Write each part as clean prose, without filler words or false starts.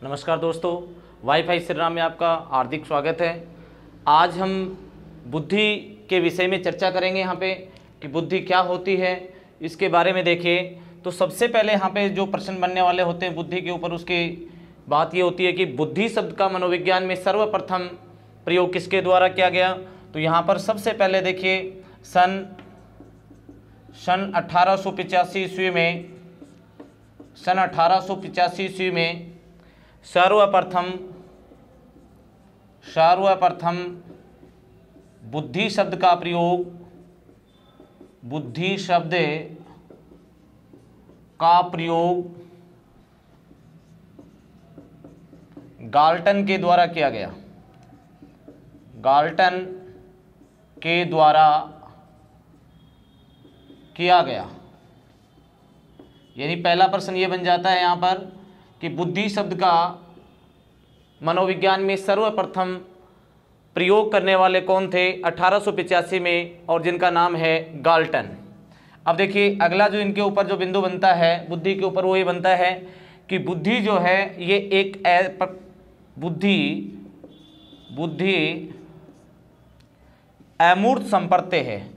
नमस्कार दोस्तों, वाईफाई श्री राम में आपका हार्दिक स्वागत है। आज हम बुद्धि के विषय में चर्चा करेंगे यहाँ पे कि बुद्धि क्या होती है, इसके बारे में देखिए। तो सबसे पहले यहाँ पे जो प्रश्न बनने वाले होते हैं बुद्धि के ऊपर, उसकी बात ये होती है कि बुद्धि शब्द का मनोविज्ञान में सर्वप्रथम प्रयोग किसके द्वारा किया गया। तो यहाँ पर सबसे पहले देखिए सन 1885 ईस्वी में, सन 1885 ईस्वी में सर्वप्रथम बुद्धि शब्द का प्रयोग, बुद्धि शब्द का प्रयोग गाल्टन के द्वारा किया गया। गाल्टन के द्वारा किया गया। यानी पहला प्रश्न ये बन जाता है यहाँ पर कि बुद्धि शब्द का मनोविज्ञान में सर्वप्रथम प्रयोग करने वाले कौन थे 1885 में, और जिनका नाम है गाल्टन। अब देखिए अगला जो इनके ऊपर जो बिंदु बनता है बुद्धि के ऊपर, वो ये बनता है कि बुद्धि जो है ये एक बुद्धि अमूर्त संप्रत्यय है।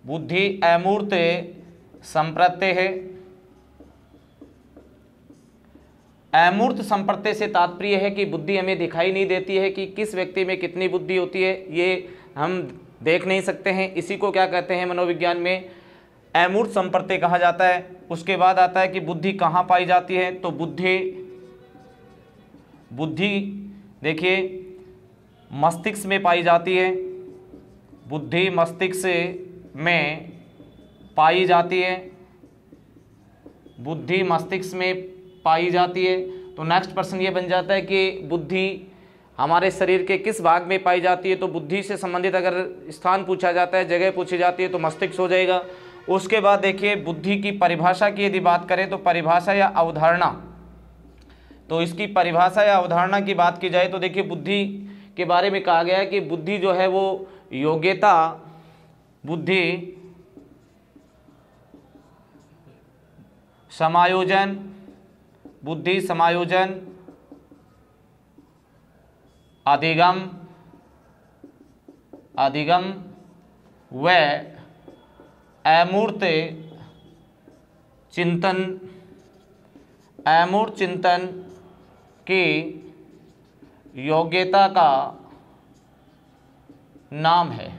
बुद्धि अमूर्त संप्रत्यय है। अमूर्त संप्रत्यय से तात्पर्य है कि बुद्धि हमें दिखाई नहीं देती है कि किस व्यक्ति में कितनी बुद्धि होती है, ये हम देख नहीं सकते हैं। इसी को क्या कहते हैं मनोविज्ञान में, अमूर्त संप्रत्यय कहा जाता है। उसके बाद आता है कि बुद्धि कहाँ पाई जाती है। तो बुद्धि देखिए मस्तिष्क में पाई जाती है। बुद्धि मस्तिष्क में पाई जाती है। बुद्धि मस्तिष्क में पाई जाती है। तो नेक्स्ट प्रश्न ये बन जाता है कि बुद्धि हमारे शरीर के किस भाग में पाई जाती है। तो बुद्धि से संबंधित अगर स्थान पूछा जाता है, जगह पूछी जाती है, तो मस्तिष्क हो जाएगा। उसके बाद देखिए बुद्धि की परिभाषा की यदि बात करें तो परिभाषा या अवधारणा, तो इसकी परिभाषा या अवधारणा की बात की जाए तो देखिए बुद्धि के बारे में कहा गया है कि बुद्धि जो है वो योग्यता, बुद्धि समायोजन, बुद्धि समायोजन, अधिगम व अमूर्त चिंतन की योग्यता का नाम है।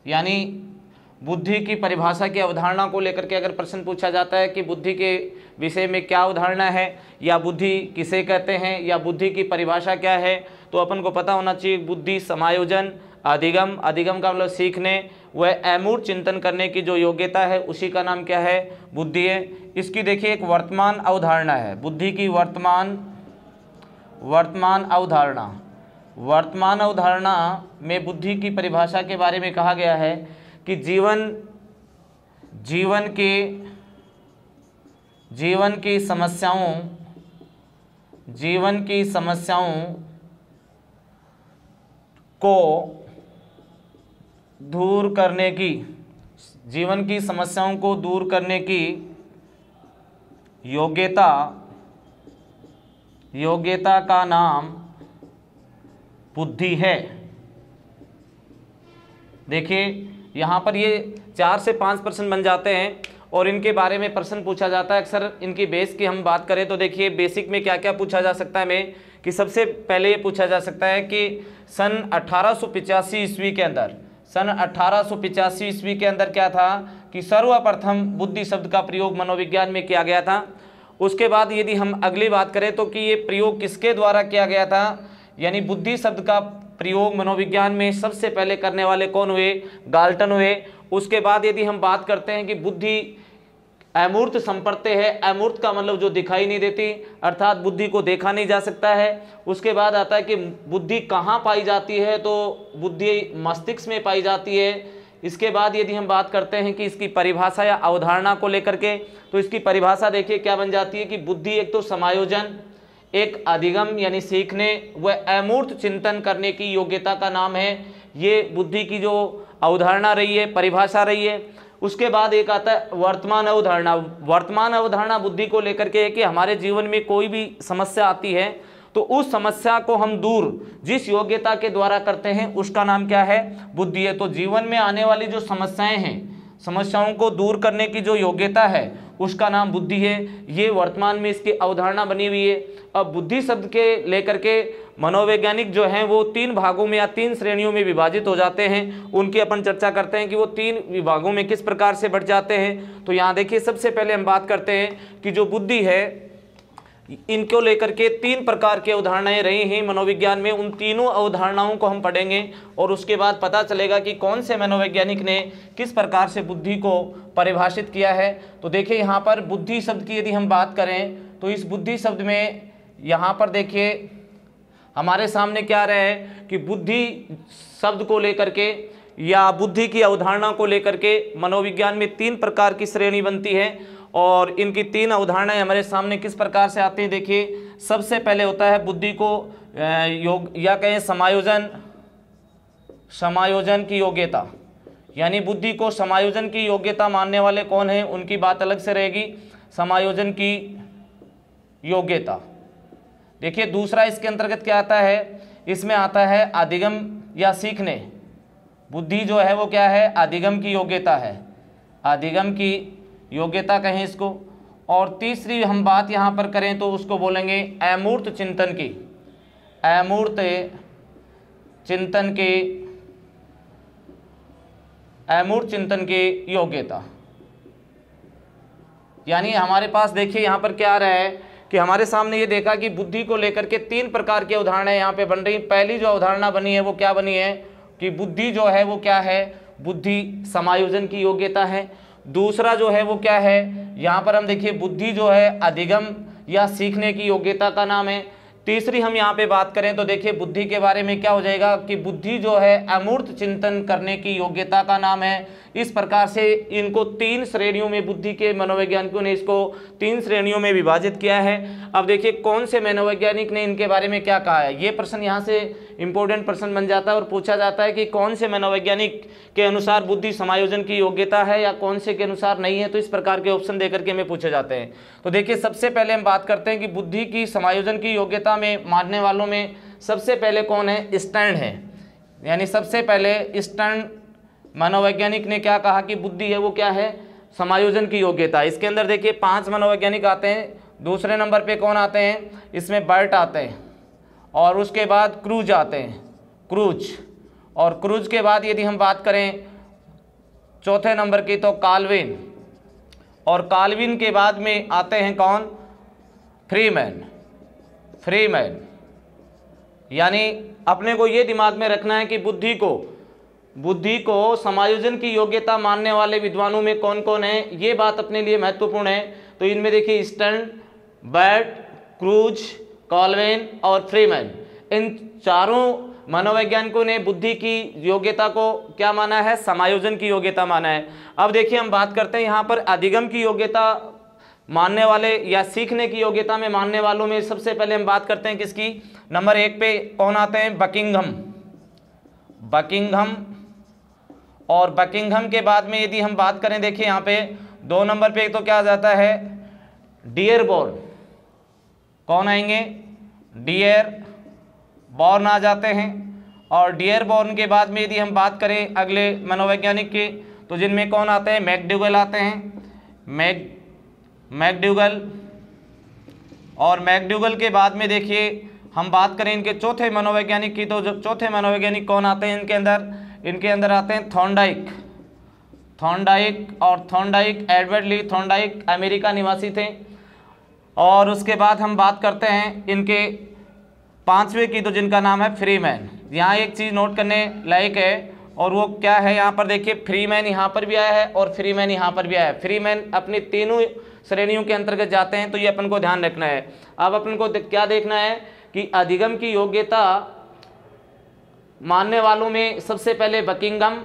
यानी बुद्धि की परिभाषा की अवधारणा को लेकर के अगर प्रश्न पूछा जाता है कि बुद्धि के विषय में क्या अवधारणा है, या बुद्धि किसे कहते हैं, या बुद्धि की परिभाषा क्या है, तो अपन को पता होना चाहिए बुद्धि समायोजन, अधिगम का मतलब सीखने, वह अमूर्त चिंतन करने की जो योग्यता है उसी का नाम क्या है, बुद्धि है। इसकी देखिए एक वर्तमान अवधारणा है, बुद्धि की वर्तमान अवधारणा में बुद्धि की परिभाषा के बारे में कहा गया है कि जीवन की समस्याओं को दूर करने की योग्यता का नाम बुद्धि है। देखिए यहाँ पर ये 4 से 5 प्रश्न बन जाते हैं और इनके बारे में प्रश्न पूछा जाता है। अक्सर इनकी बेस की हम बात करें तो देखिए बेसिक में क्या क्या पूछा जा सकता है हमें, कि सबसे पहले ये पूछा जा सकता है कि सन 1885 ईस्वी के अंदर क्या था कि सर्वप्रथम बुद्धि शब्द का प्रयोग मनोविज्ञान में किया गया था। उसके बाद यदि हम अगली बात करें तो कि ये प्रयोग किसके द्वारा किया गया था, यानी बुद्धि शब्द का प्रयोग मनोविज्ञान में सबसे पहले करने वाले कौन हुए, गाल्टन हुए। उसके बाद यदि हम बात करते हैं कि बुद्धि अमूर्त संप्रत्यय है, अमूर्त का मतलब जो दिखाई नहीं देती, अर्थात बुद्धि को देखा नहीं जा सकता है। उसके बाद आता है कि बुद्धि कहाँ पाई जाती है, तो बुद्धि मस्तिष्क में पाई जाती है। इसके बाद यदि हम बात करते हैं कि इसकी परिभाषा या अवधारणा को लेकर के, तो इसकी परिभाषा देखिए क्या बन जाती है कि बुद्धि एक तो समायोजन, एक अधिगम यानी सीखने व अमूर्त चिंतन करने की योग्यता का नाम है। ये बुद्धि की जो अवधारणा रही है, परिभाषा रही है। उसके बाद एक आता है वर्तमान अवधारणा। वर्तमान अवधारणा बुद्धि को लेकर के है कि हमारे जीवन में कोई भी समस्या आती है तो उस समस्या को हम दूर जिस योग्यता के द्वारा करते हैं उसका नाम क्या है, बुद्धि है। तो जीवन में आने वाली जो समस्याएं हैं, समस्याओं को दूर करने की जो योग्यता है उसका नाम बुद्धि है। ये वर्तमान में इसकी अवधारणा बनी हुई है। अब बुद्धि शब्द के लेकर के मनोवैज्ञानिक जो हैं वो 3 भागों में या 3 श्रेणियों में विभाजित हो जाते हैं। उनकी अपन चर्चा करते हैं कि वो 3 विभागों में किस प्रकार से बढ़ जाते हैं। तो यहाँ देखिए, सबसे पहले हम बात करते हैं कि जो बुद्धि है इनको लेकर के 3 प्रकार की अवधारणाएं रही हैं मनोविज्ञान में। उन तीनों अवधारणाओं को हम पढ़ेंगे और उसके बाद पता चलेगा कि कौन से मनोवैज्ञानिक ने किस प्रकार से बुद्धि को परिभाषित किया है। तो देखिए, यहाँ पर बुद्धि शब्द की यदि हम बात करें तो इस बुद्धि शब्द में यहाँ पर देखिए हमारे सामने क्या रहा है कि बुद्धि शब्द को लेकर के या बुद्धि की अवधारणा को लेकर के मनोविज्ञान में 3 प्रकार की श्रेणी बनती है और इनकी 3 अवधारणाएं हमारे सामने किस प्रकार से आती हैं। देखिए, सबसे पहले होता है बुद्धि को योग या कहें समायोजन की योग्यता, यानी बुद्धि को समायोजन की योग्यता मानने वाले कौन हैं, उनकी बात अलग से रहेगी। समायोजन की योग्यता। देखिए, दूसरा इसके अंतर्गत क्या आता है, इसमें आता है अधिगम या सीखने। बुद्धि जो है वो क्या है, अधिगम की योग्यता है, अधिगम की योग्यता कहें इसको। और तीसरी हम बात यहाँ पर करें तो उसको बोलेंगे अमूर्त चिंतन की, अमूर्त चिंतन की योग्यता। यानी हमारे पास देखिए यहाँ पर क्या आ रहा है कि हमारे सामने ये देखा कि बुद्धि को लेकर के 3 प्रकार की अवधारणाएं यहाँ पे बन रही। पहली जो अवधारणा बनी है वो क्या बनी है कि बुद्धि जो है वो क्या है, बुद्धि समायोजन की योग्यता है। दूसरा जो है वो क्या है, यहाँ पर हम देखिए बुद्धि जो है अधिगम या सीखने की योग्यता का नाम है। तीसरी हम यहाँ पे बात करें तो देखिए बुद्धि के बारे में क्या हो जाएगा कि बुद्धि जो है अमूर्त चिंतन करने की योग्यता का नाम है। इस प्रकार से इनको 3 श्रेणियों में बुद्धि के मनोवैज्ञानिकों ने इसको 3 श्रेणियों में विभाजित किया है। अब देखिए कौन से मनोवैज्ञानिक ने इनके बारे में क्या कहा है। ये प्रश्न यहाँ से इंपॉर्टेंट प्रश्न बन जाता है और पूछा जाता है कि कौन से मनोवैज्ञानिक के अनुसार बुद्धि समायोजन की योग्यता है या कौन से के अनुसार नहीं है। तो इस प्रकार के ऑप्शन देकर के हमें पूछे जाते हैं। तो देखिए, सबसे पहले हम बात करते हैं कि बुद्धि की समायोजन की योग्यता में मानने वालों में सबसे पहले कौन है, स्टर्न है। यानी सबसे पहले स्टर्न मनोवैज्ञानिक ने क्या कहा कि बुद्धि है वो क्या है, समायोजन की योग्यता। इसके अंदर देखिए 5 मनोवैज्ञानिक आते हैं। दूसरे नंबर पे कौन आते हैं, इसमें बर्ट आते हैं और उसके बाद क्रूज आते हैं, क्रूज। और क्रूज के बाद यदि हम बात करें चौथे नंबर की तो काल्विन, और काल्विन के बाद में आते हैं कौन, फ्रीमैन। फ्रीमैन यानी अपने को ये दिमाग में रखना है कि बुद्धि को समायोजन की योग्यता मानने वाले विद्वानों में कौन कौन है, ये बात अपने लिए महत्वपूर्ण है। तो इनमें देखिए स्टर्न, बर्ट, क्रूज, कॉल्वेन और फ्रीमैन, इन चारों मनोवैज्ञानिकों ने बुद्धि की योग्यता को क्या माना है, समायोजन की योग्यता माना है। अब देखिए हम बात करते हैं यहाँ पर अधिगम की योग्यता मानने वाले या सीखने की योग्यता में मानने वालों में सबसे पहले हम बात करते हैं किसकी, नंबर 1 पे कौन आते हैं, बकिंघम। और बकिंघम के बाद में यदि हम बात करें देखिए यहाँ पे 2 नंबर पे तो क्या आ जाता है, डियरबॉर्न। कौन आएंगे, डियरबॉर्न आ जाते हैं। और डियरबॉर्न के बाद में यदि हम बात करें अगले मनोवैज्ञानिक के तो जिनमें कौन आते हैं, मैकडूगल आते हैं, मैकडूगल। और मैकडूगल के बाद में देखिए हम बात करें इनके चौथे मनोवैज्ञानिक की तो जो चौथे मनोवैज्ञानिक कौन आते हैं इनके अंदर आते हैं थॉर्नडाइक। और थॉर्नडाइक, एडवर्ड ली थॉर्नडाइक अमेरिका निवासी थे। और उसके बाद हम बात करते हैं इनके 5वें की तो जिनका नाम है फ्रीमैन। यहाँ एक चीज़ नोट करने लायक है और वो क्या है, यहाँ पर देखिए फ्रीमैन यहाँ पर भी आया है और फ्रीमैन यहाँ पर भी आया है। फ्रीमैन अपनी तीनों श्रेणियों के अंतर्गत जाते हैं, तो ये अपन को ध्यान रखना है। अब अपन को क्या देखना है कि अधिगम की योग्यता मानने वालों में सबसे पहले बकिंघम,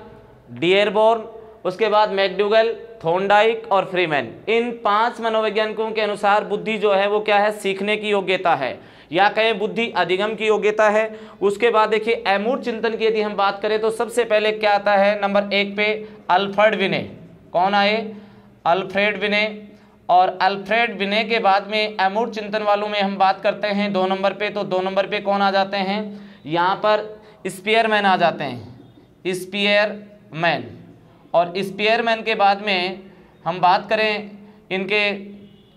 डियरबॉर्न, उसके बाद मैकडूगल, थॉर्नडाइक और फ्रीमैन। इन 5 मनोवैज्ञानिकों के अनुसार बुद्धि जो है वो क्या है, सीखने की योग्यता है या कहें बुद्धि अधिगम की योग्यता है। उसके बाद देखिए अमूर्त चिंतन की यदि हम बात करें तो सबसे पहले क्या आता है, नंबर 1 पे अल्फ्रेड विने। कौन आए? अल्फ्रेड विने। और अल्फ्रेड विने के बाद में अमूर्त चिंतन वालों में हम बात करते हैं 2 नंबर पे, तो 2 नंबर पे कौन आ जाते हैं? यहाँ पर स्पीयरमैन आ जाते हैं, स्पीयरमैन। और स्पीयरमैन के बाद में हम बात करें इनके,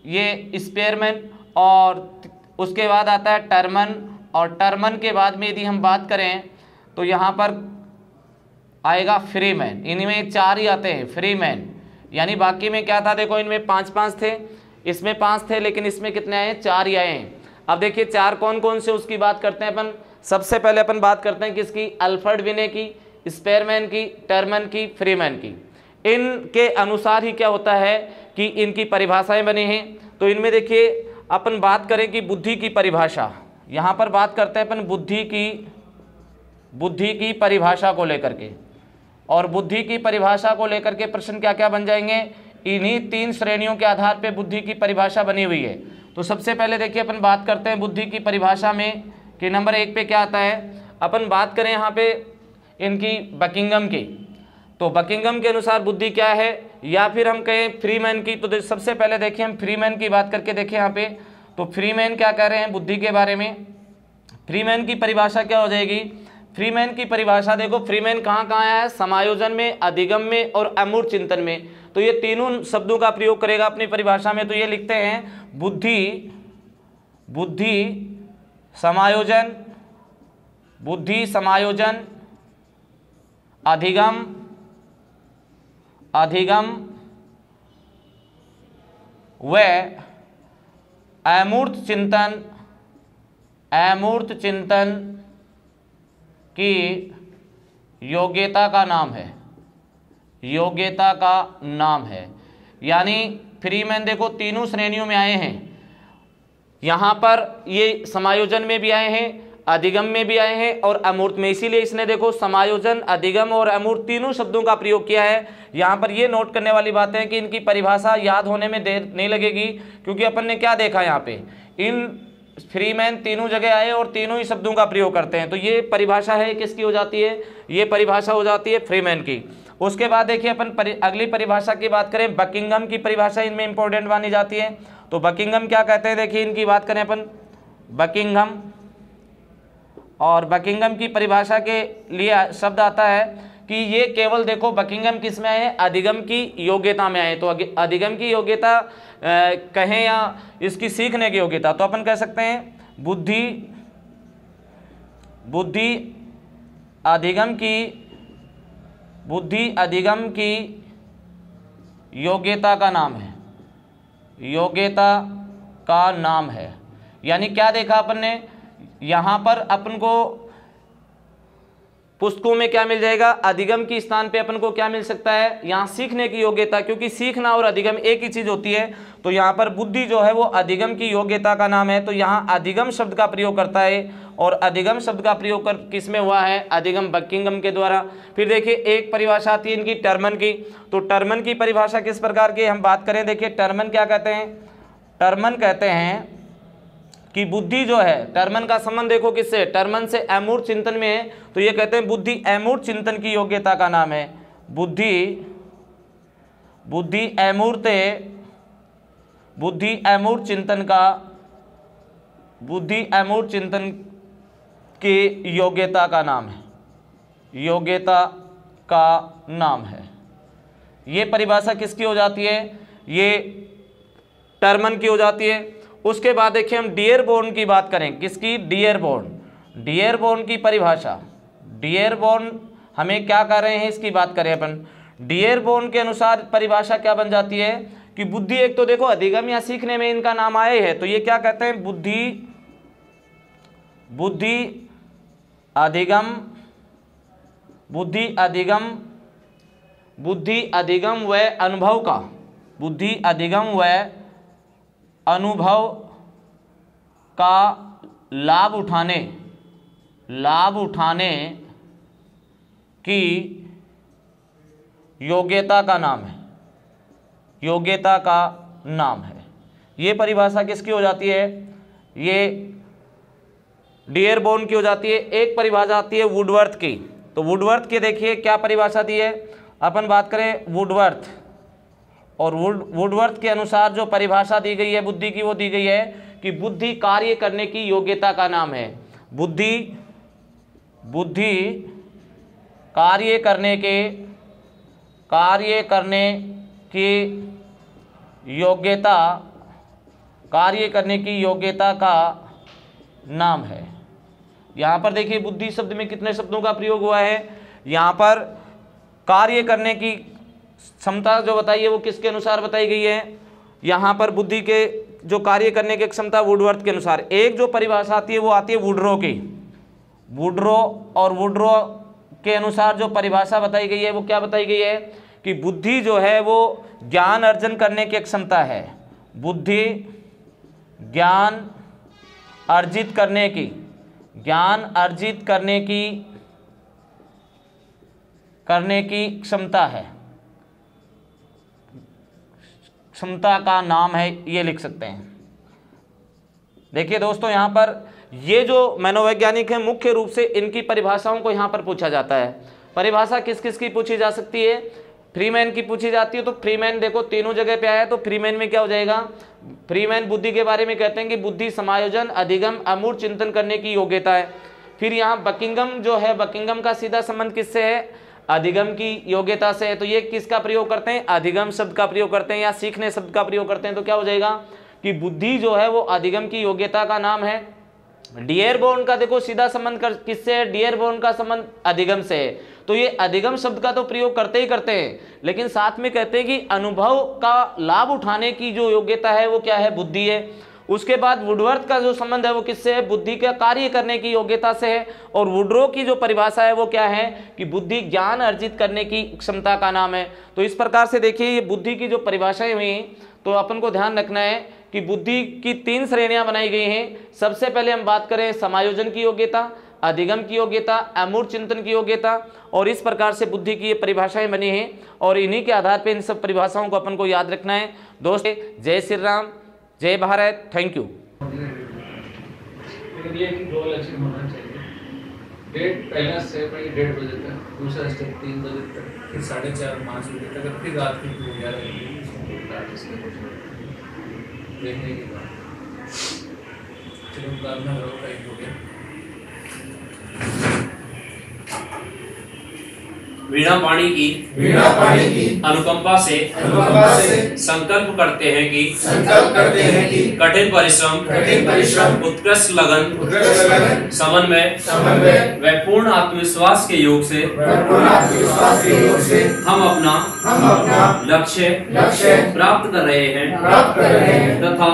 ये स्पीयरमैन, और उसके बाद आता है टर्मन, और टर्मन के बाद में यदि हम बात करें तो यहाँ पर आएगा फ्रीमैन। इनमें 4 ही आते हैं फ्रीमैन, यानी बाकी में क्या था देखो, इनमें 5 थे, इसमें 5 थे, लेकिन इसमें कितने आए? 4 ही आए हैं। अब देखिए 4 कौन कौन से उसकी बात करते हैं अपन। सबसे पहले अपन बात करते हैं किसकी? अल्फ्रेड विने की, स्पीयरमैन की, टर्मन की, फ्रीमैन की। इनके अनुसार ही क्या होता है कि इनकी परिभाषाएं बनी हैं। तो इनमें देखिए अपन बात करें कि बुद्धि की परिभाषा, यहाँ पर बात करते हैं अपन बुद्धि की परिभाषा को लेकर के। और बुद्धि की परिभाषा को लेकर के प्रश्न क्या क्या बन जाएंगे? इन्हीं 3 श्रेणियों के आधार पे बुद्धि की परिभाषा बनी हुई है। तो सबसे पहले देखिए अपन बात करते हैं बुद्धि की परिभाषा में कि नंबर 1 पे क्या आता है। अपन बात करें यहाँ पे इनकी बकिंघम की, तो बकिंघम के अनुसार बुद्धि क्या है, या फिर हम कहें फ्रीमैन की। तो सबसे पहले देखिए हम फ्रीमैन की बात करके देखें यहाँ पे, तो फ्रीमैन क्या कह रहे हैं बुद्धि के बारे में। फ्रीमैन की परिभाषा क्या हो जाएगी? फ्रीमैन की परिभाषा देखो, फ्रीमैन कहाँ कहाँ आया है? समायोजन में, अधिगम में और अमूर्त चिंतन में। तो ये तीनों शब्दों का प्रयोग करेगा अपनी परिभाषा में। तो ये लिखते हैं बुद्धि समायोजन, अधिगम व अमूर्त चिंतन की योग्यता का नाम है। यानी फ्रीमैन देखो तीनों श्रेणियों में आए हैं। यहाँ पर ये समायोजन में भी आए हैं, अधिगम में भी आए हैं और अमूर्त में। इसीलिए इसने देखो समायोजन, अधिगम और अमूर्त तीनों शब्दों का प्रयोग किया है। यहाँ पर ये नोट करने वाली बात है कि इनकी परिभाषा याद होने में देर नहीं लगेगी, क्योंकि अपन ने क्या देखा यहाँ पे, इन फ्रीमैन तीनों जगह आए और तीनों ही शब्दों का प्रयोग करते हैं। तो ये परिभाषा है किसकी हो जाती है? ये परिभाषा हो जाती है फ्रीमैन की। उसके बाद देखिए अपन अगली परिभाषा की बात करें, बकिंघम की परिभाषा इनमें इंपॉर्टेंट मानी जाती है। तो बकिंघम क्या कहते हैं, देखिए इनकी बात करें अपन, बकिंघम। और बकिंघम की परिभाषा के लिए शब्द आता है कि ये केवल देखो बकिंघम किस में आए? अधिगम की योग्यता में आए। तो अधिगम की योग्यता कहें या इसकी सीखने की योग्यता, तो अपन कह सकते हैं बुद्धि अधिगम की योग्यता का नाम है। यानी क्या देखा अपन ने यहाँ पर? अपन को पुस्तकों में क्या मिल जाएगा? अधिगम के स्थान पे अपन को क्या मिल सकता है? यहाँ सीखने की योग्यता, क्योंकि सीखना और अधिगम एक ही चीज होती है। तो यहाँ पर बुद्धि जो है वो अधिगम की योग्यता का नाम है। तो यहाँ अधिगम शब्द का प्रयोग करता है, और अधिगम शब्द का प्रयोग कर किस में हुआ है? अधिगम बकिंघम के द्वारा। फिर देखिए एक परिभाषा आती है इनकी टर्मन की। तो टर्मन की परिभाषा किस प्रकार की हम बात करें, देखिए टर्मन क्या कहते हैं? टर्मन कहते हैं कि बुद्धि जो है, टर्मन का संबंध देखो किससे? टर्मन से अमूर्त चिंतन में है। तो ये कहते हैं बुद्धि अमूर्त चिंतन की योग्यता का नाम है। बुद्धि अमूर्त चिंतन की योग्यता का नाम है। ये परिभाषा किसकी हो जाती है? ये टर्मन की हो जाती है। उसके बाद देखिए हम डियरबोर्न की बात करें। किसकी? डियरबोर्न की परिभाषा। डियरबोर्न हमें क्या कर रहे हैं, इसकी बात करें अपन। डियरबोर्न के अनुसार परिभाषा क्या बन जाती है कि बुद्धि, एक तो देखो अधिगम या सीखने में इनका नाम आया है, तो ये क्या कहते हैं? बुद्धि अधिगम व अनुभव का लाभ उठाने की योग्यता का नाम है। ये परिभाषा किसकी हो जाती है? ये डियरबोर्न की हो जाती है। एक परिभाषा आती है वुडवर्थ की। तो वुडवर्थ की देखिए क्या परिभाषा दी है, अपन बात करें और वुडवर्थ के अनुसार जो परिभाषा दी गई है बुद्धि की, वो दी गई है कि बुद्धि कार्य करने की योग्यता का नाम है। बुद्धि कार्य करने की योग्यता का नाम है। यहाँ पर देखिए बुद्धि शब्द में कितने शब्दों का प्रयोग हुआ है। यहाँ पर कार्य करने की क्षमता जो बताई है वो किसके अनुसार बताई गई है। यहाँ पर बुद्धि के जो कार्य करने की क्षमता वुडवर्थ के अनुसार, एक जो परिभाषा आती है वो आती है वुडरो की। वुडरो के अनुसार जो परिभाषा बताई गई है वो क्या बताई गई है कि बुद्धि जो है वो ज्ञान अर्जन करने की क्षमता है। बुद्धि ज्ञान अर्जित करने की क्षमता है, क्षमता का नाम है, ये लिख सकते हैं। देखिए दोस्तों, यहाँ पर ये जो मनोवैज्ञानिक है मुख्य रूप से इनकी परिभाषाओं को यहाँ पर पूछा जाता है। परिभाषा किस किस की पूछी जा सकती है? फ्रीमैन की पूछी जाती है। तो फ्रीमैन देखो तीनों जगह पे आया, तो फ्रीमैन में क्या हो जाएगा? फ्रीमैन बुद्धि के बारे में कहते हैं कि बुद्धि समायोजन, अधिगम, अमूर्त चिंतन करने की योग्यता है। फिर यहाँ बकिंगम जो है, बकिंगम का सीधा संबंध किससे है? अधिगम की योग्यता से है। तो ये किसका प्रयोग करते हैं? अधिगम शब्द का प्रयोग करते हैं या सीखने शब्द का प्रयोग करते हैं। तो क्या हो जाएगा कि बुद्धि जो है वो अधिगम की योग्यता का नाम है। डियरबोर्न का देखो सीधा संबंध किससे है? डियरबोर्न का संबंध अधिगम से है। तो ये अधिगम शब्द का तो प्रयोग करते ही करते हैं, लेकिन साथ में कहते हैं कि अनुभव का लाभ उठाने की जो योग्यता है वो क्या है? बुद्धि है। उसके बाद वुडवर्थ का जो संबंध है वो किससे है? बुद्धि का कार्य करने की योग्यता से है। और वुडरो की जो परिभाषा है वो क्या है कि बुद्धि ज्ञान अर्जित करने की क्षमता का नाम है। तो इस प्रकार से देखिए ये बुद्धि की जो परिभाषाएं हुई, तो अपन को ध्यान रखना है कि बुद्धि की 3 श्रेणियां बनाई गई हैं। सबसे पहले हम बात करें समायोजन की योग्यता, अधिगम की योग्यता, अमूर्त चिंतन की योग्यता, और इस प्रकार से बुद्धि की ये परिभाषाएं बनी हैं और इन्हीं के आधार पर इन सब परिभाषाओं को अपन को याद रखना है। दोस्तों, जय श्री राम, जय भारत, थैंक यू। लेकिन ये कि 2 लक्ष्य होना चाहिए। डेट पहला स्टेप है 1:30 बजे तक, दूसरा स्टेप 3 बजे तक, फिर 4:30-5 बजे तक, फिर रात की 11 बजे देखने की बात। चलो प्रार्थना करो, टाइम हो गया। वीणा पाणी की अनुकंपा से संकल्प करते हैं कि कठिन परिश्रम उत्कृष्ट लगन समन्वय व पूर्ण आत्मविश्वास के योग से हम अपना लक्ष्य प्राप्त कर रहे हैं तथा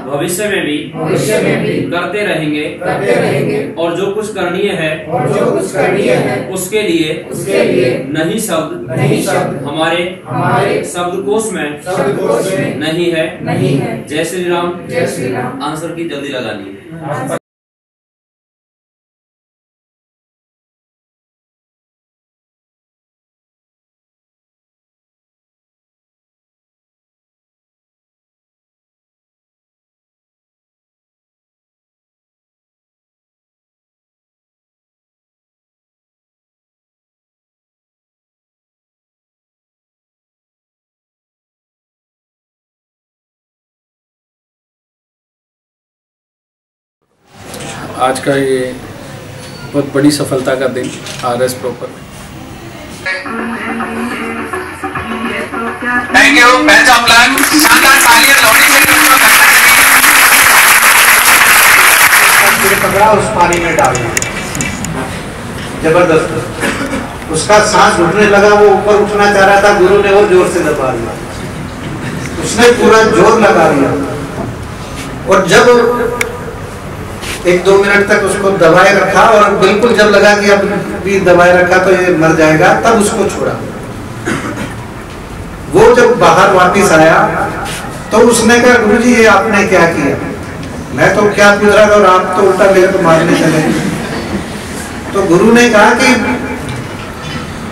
भविष्य में भी करते रहेंगे और जो कुछ करणीय है उसके लिए नहीं शब्द हमारे शब्दकोश में नहीं है। जय श्री राम। आंसर की जल्दी लगानी है। आज का ये बहुत बड़ी सफलता का दिन RS प्रॉपर। Thank you. पहला प्लान शानदार तालियां पकड़ा, उस पानी में डालना जबरदस्त। उसका सांस उठने लगा, वो ऊपर उठना चाह रहा था, गुरु ने वो जोर से दबा दिया। उसने पूरा जोर लगा दिया और जब 1-2 मिनट तक उसको दबाए रखा और बिल्कुल जब लगा कि अब भी दबाए रखा तो ये मर जाएगा, तब उसको छोड़ा। वो जब बाहर वापस आया तो उसने कहा, गुरुजी ये आपने क्या किया? मैं तो क्या पूछ रहा था और आप तो उल्टा मेरे को मारने चले। तो गुरु ने कहा कि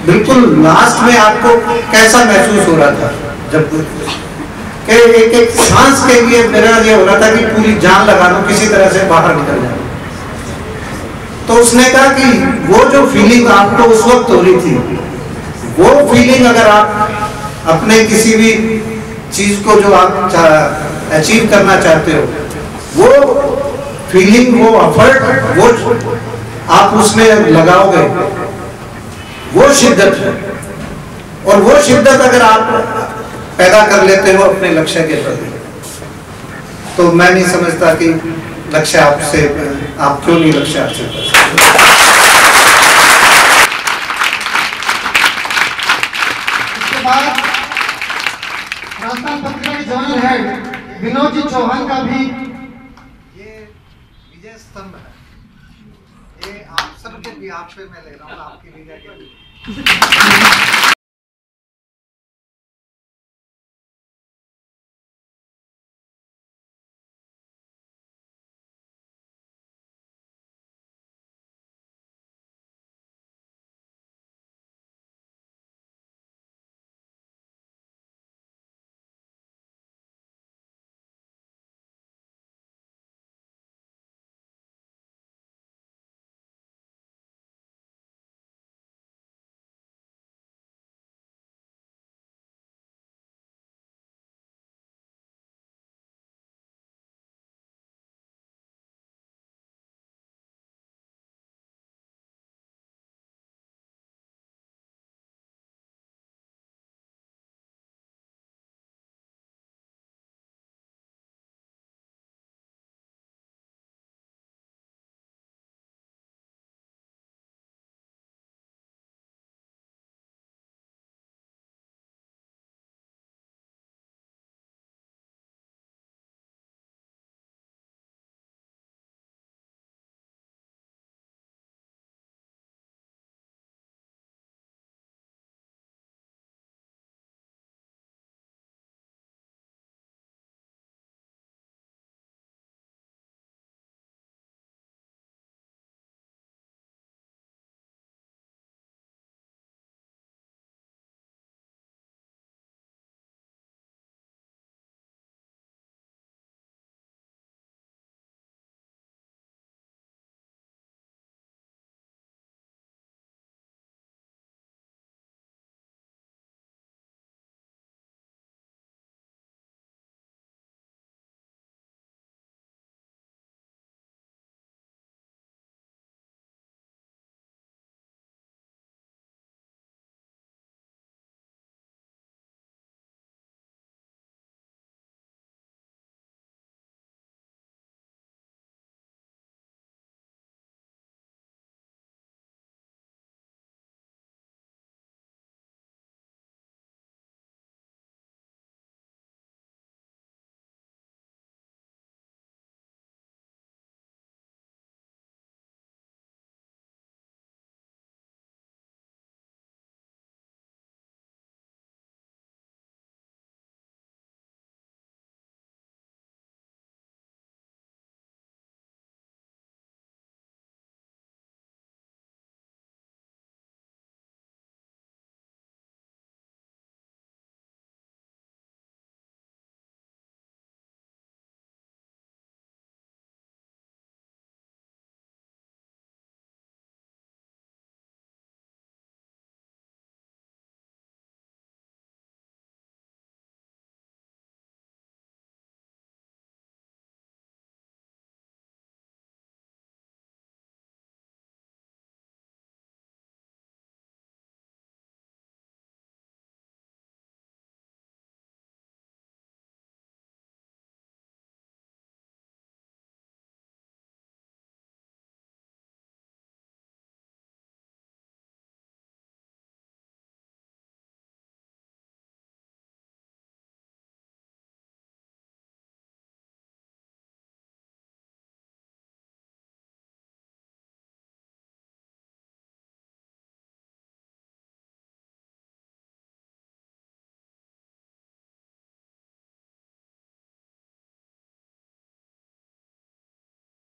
बिल्कुल लास्ट में आपको कैसा महसूस हो रहा था? जब कि एक सांस के लिए मेरा ये हो रहा था कि पूरी जान लगा दो, किसी तरह से बाहर निकल जाए। तो उसने कहा कि वो जो फीलिंग आपको उस वक्त हो रही थी, वो फीलिंग अगर आप अपने किसी भी चीज को जो आप अचीव करना चाहते हो, वो फीलिंग, वो एफर्ट, वो आप उसमें लगाओगे, वो शिद्दत है। और वो शिद्दत अगर आप पैदा कर लेते हो अपने लक्ष्य के प्रति, तो मैं नहीं समझता कि लक्ष्य आपसे, आप क्यों नहीं लक्ष्य हासिल कर सकते। इसके बाद राजस्थान पत्रिका के जनरल हेड विनोद जी चौहान का भी ये विजय स्तंभ है, ये आप सबके भी, आप पे मैं ले रहा हूँ, आपकी विजय के